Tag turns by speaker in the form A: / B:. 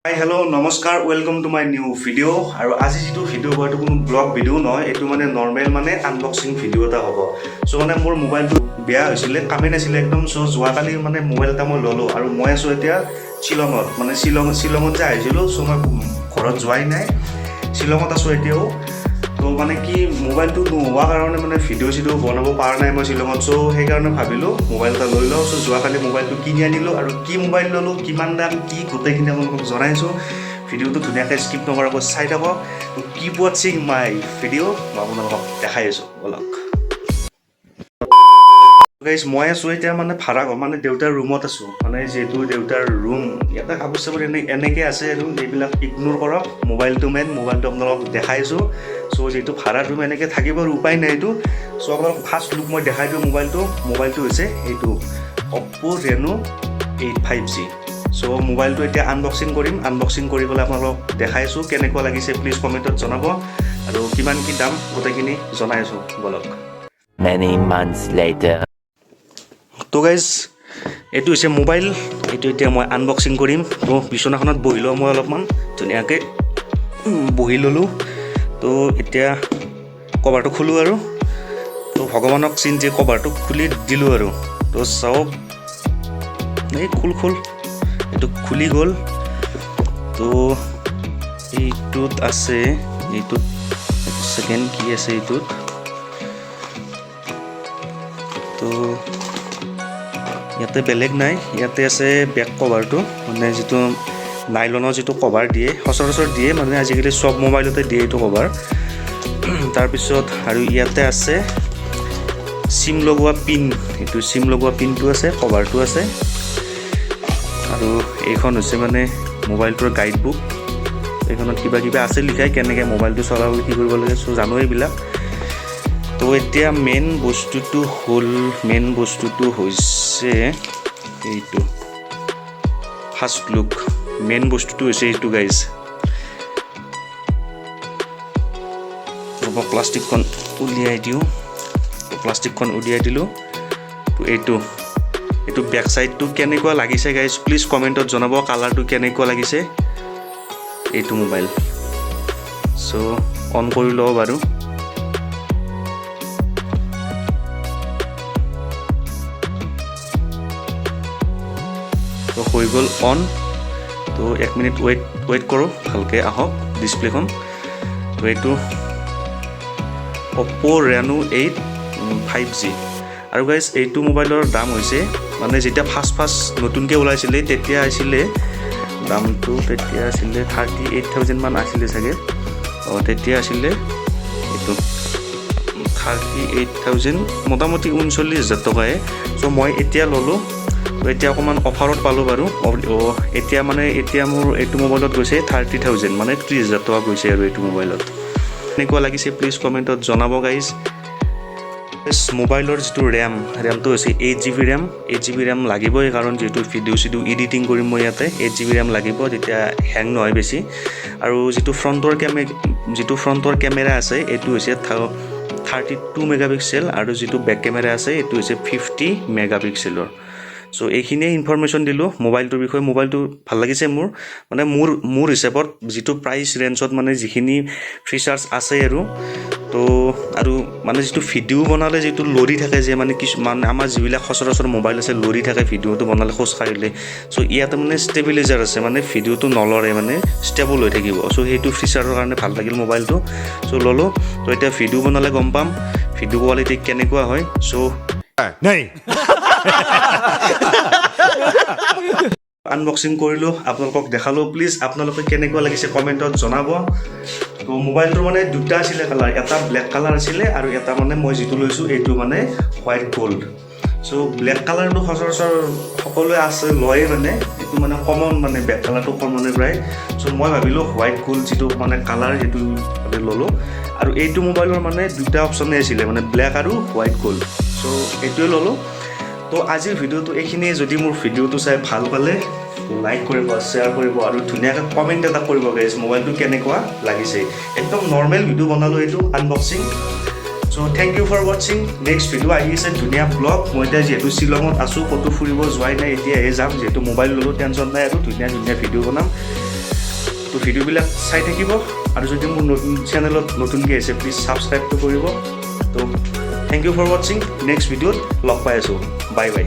A: Hi, hello, namaskar, welcome to my new video. আৰু আজি যেটো ভিডিও হয় কোনো ব্লগ ভিডিও নহয়, এটো মানে নরমাল মানে আনবক্সিং ভিডিও এটা হ'ব। সো মানে মোৰ মোবাইলটো বেয়া হৈছিল, কামে নাছিল একদম। সো যোৱাকালি মানে মোবাইলটা মই ললো আৰু মই আছো এতিয়া শিলঙত, মানে শিলঙত যে আহিছিলো। সো মই ঘৰত যোৱাই নাই, শিলঙত আছো এতিয়াও। তো মানে কি মোবাইলটো নোহোৱা কাৰণে মানে ভিডিও বনাব পৰা নাই মই শিলঙত। সো সেইকাৰণে ভাবিলো মোবাইল এটা লৈ লওঁ। সো যোৱাকালি মোবাইলটো কিনি আনিলো আৰু কি মোবাইল ললো, কিমান দাম, কি গোটেইখিনি আপোনালোকক জনাইছো। ভিডিওটো ধুনীয়াকৈ স্কিপ নকৰাকৈ চাই থাকক। কিপ ৱাচিং মাই ভিডিও, মই আপোনালোকক দেখাই আছো অলপ। গাইজ মই আছো এতিয়া মানে ভাড়া ঘৰ, মানে দেউতাৰ ৰুমত আছো। মানে যেহেতু দেউতাৰ ৰুম ইয়াতে কাপোৰ চাপোৰ এনেকৈ আছে আৰু এইবিলাক ইগনোৰ কৰক। মোবাইলটো মোবাইলটো আপোনালোকক দেখাইছো। সো যেহেতু ভাড়া ৰুম এনেকৈ থাকিবৰ উপায় নাই এইটো। সো আপোনালোক ফাৰ্ষ্ট লুক মই দেখাই দিওঁ মোবাইলটো হৈছে এইটো Oppo reno 85G। সো মোবাইলটো এতিয়া আনবক্সিং কৰিম। আনবক্সিং কৰি পেলাই আপোনালোকক দেখাইছো কেনেকুৱা লাগিছে প্লিজ কমেণ্টত জনাব, আৰু কিমান কি দাম গোটেইখিনি জনাইছো বলক।
B: Many months later.
A: তো গাইজ এইটো হৈছে মোবাইল, এইটো এতিয়া মই আনবক্সিং কৰিম। তো বিচনাখনত বহি লওঁ মই অলপমান ধুনীয়াকৈ বহি ল'লোঁ। তো এতিয়া কভাৰটো খোলোঁ আৰু তো ভগৱানক চিন্তি কভাৰটো খুলি দিলোঁ আৰু। তো চাওক এই খোল এইটো খুলি গ'ল। তো এইটোত আছে, এইটোত ছেকেণ্ড কি আছে এইটোত। তো ইয়াতে বেলেগ নাই, ইয়াতে আছে বেক কভাৰটো, মানে যিটো নাইলনৰ যিটো কভাৰ দিয়ে সচৰাচৰ দিয়ে, মানে আজিকালি চব মোবাইলতে দিয়ে এইটো কভাৰ। তাৰপিছত আৰু ইয়াতে আছে চিম লগোৱা পিন, এইটো চিম লগোৱা পিনটো আছে, কভাৰটো আছে। আৰু এইখন হৈছে মানে মোবাইলটোৰ গাইড বুক। এইখনত কিবা আছে লিখাই কেনেকৈ মোবাইলটো চলাবলৈ কি কৰিব লাগে। চ' জানো এইবিলাক। তো এতিয়া মেইন বস্তুটো হৈছে এইটো ফাৰ্ষ্ট লুক। মেইন বস্তুটো হৈছে এইটো গাইজ। প্লাষ্টিকখন উলিয়াই দিওঁ, প্লাষ্টিকখন উলিয়াই দিলোঁ। তো এইটো বেক চাইডটো কেনেকুৱা লাগিছে গাইজ প্লিজ কমেণ্টত জনাব, কালাৰটো কেনেকুৱা লাগিছে এইটো মোবাইল। চ' অন কৰি লওঁ বাৰু। তো হৈ গ'ল অন। তো 1 মিনিট ৱেইট কৰোঁ, ভালকৈ আহক ডিছপ্লেখন। তো এইটো Oppo reno 85G। আৰু গাইজ এইটো মোবাইলৰ দাম হৈছে, মানে যেতিয়া ফাৰ্ষ্ট নতুনকৈ ওলাইছিলে তেতিয়া আছিলে দামটো, তেতিয়া আছিলে 38,000 মান আছিলে চাগে। তেতিয়া আছিলে এইটো 38,000, মোটামুটি 39,000 টকায়ে। চ' মই এতিয়া ল'লোঁ। এতিয়া অকণমান অফাৰত পালোঁ বাৰু। এতিয়া মোৰ এইটো মোবাইলত গৈছে 30,000, মানে 30,000 টকা গৈছে আৰু এইটো মোবাইলত। এনেকুৱা লাগিছে প্লিজ কমেণ্টত জনাব গাইজ। মোবাইলৰ যিটো ৰেমটো হৈছে 8GB ৰেম। 8GB ৰেম লাগিবই, কাৰণ যিহেতু ভিডিঅ' এডিটিং কৰিম মই ইয়াতে। 8GB ৰেম লাগিব, তেতিয়া হেং নহয় বেছি। আৰু যিটো ফ্ৰণ্টৰ কেমেৰা আছে এইটো হৈছে 32 মেগাপিক্সেল, আৰু যিটো বেক কেমেৰা আছে এইটো হৈছে 50 মেগাপিক্সেলৰ। চ' এইখিনিয়ে ইনফৰমেশ্যন দিলোঁ মোবাইলটোৰ বিষয়ে। মোবাইলটো ভাল লাগিছে মানে মোৰ হিচাপত যিটো প্ৰাইচ ৰেঞ্জত মানে যিখিনি ফিচাৰ্ছ আছে আৰু মানে যিটো ভিডিঅ' বনালে যিটো লৰি থাকে যে, মানে কিছুমান আমাৰ যিবিলাক সচৰাচৰ মোবাইল আছে লৰি থাকে ভিডিঅ'টো বনালে খোজ কাঢ়িলে। চ' ইয়াতে মানে ষ্টেবিলাইজাৰ আছে, মানে ভিডিঅ'টো নলৰে, মানে ষ্টেবল হৈ থাকিব। চ' সেইটো ফিচাৰৰ কাৰণে ভাল লাগিল মোবাইলটো। চ' ল'লোঁ। ত' এতিয়া ভিডিঅ' বনালে গম পাম ভিডিঅ' কোৱালিটি কেনেকুৱা হয়। চ' আনবক্সিং কৰিলোঁ, আপোনালোকক দেখালোঁ। প্লিজ আপোনালোকে কেনেকুৱা লাগিছে কমেণ্টত জনাব। তো মোবাইলটোৰ মানে দুটা আছিলে কালাৰ, এটা ব্লেক কালাৰ আছিলে আৰু এটা মানে মই যিটো লৈছোঁ এইটো মানে হোৱাইট গ'ল্ড। চ' ব্লেক কালাৰটো সচৰাচৰ সকলোৱে লয়ে, মানে এইটো মানে কমন, মানে ব্লেক কালাৰটো কমনে প্ৰায়। চ' মই ভাবিলোঁ হোৱাইট গ'ল্ড যিটো মানে কালাৰ সেইটো ল'লোঁ। আৰু এইটো মোবাইলৰ মানে দুটা অপশ্যনে আছিলে, মানে ব্লেক আৰু হোৱাইট গ'ল্ড। চ' এইটোৱে ল'লোঁ। তো আজিৰ ভিডিঅ'টো এইখিনিয়ে। যদি মোৰ ভিডিঅ'টো চাই ভাল পালে লাইক কৰিব, শ্বেয়াৰ কৰিব, আৰু ধুনীয়াকৈ কমেণ্ট এটা কৰিব গাইজ মোবাইলটো কেনেকুৱা লাগিছে। একদম নৰ্মেল ভিডিঅ' বনালোঁ এইটো unboxing. So' thank you for ৱাচিং। নেক্সট ভিডিঅ' আহি আছে ধুনীয়া ব্লগ। মই এতিয়া যিহেতু শ্বিলঙত আছোঁ, ক'তো ফুৰিব যোৱাই নাই, এতিয়াহে যাম। যিহেতু মোবাইল ল'লোঁ টেনশ্যন নাই, আৰু ধুনীয়া ভিডিঅ' বনাম। তো ভিডিঅ'বিলাক চাই থাকিব আৰু যদি মোৰ নতুন চেনেলত নতুনকৈ আহিছে প্লিজ ছাবস্ক্ৰাইবটো কৰিব তো থ্যাংক ইউ ফৰ ৱাচিং নেক্সট ভিডিঅ'ত লগ পাই আছোঁ বাই বাই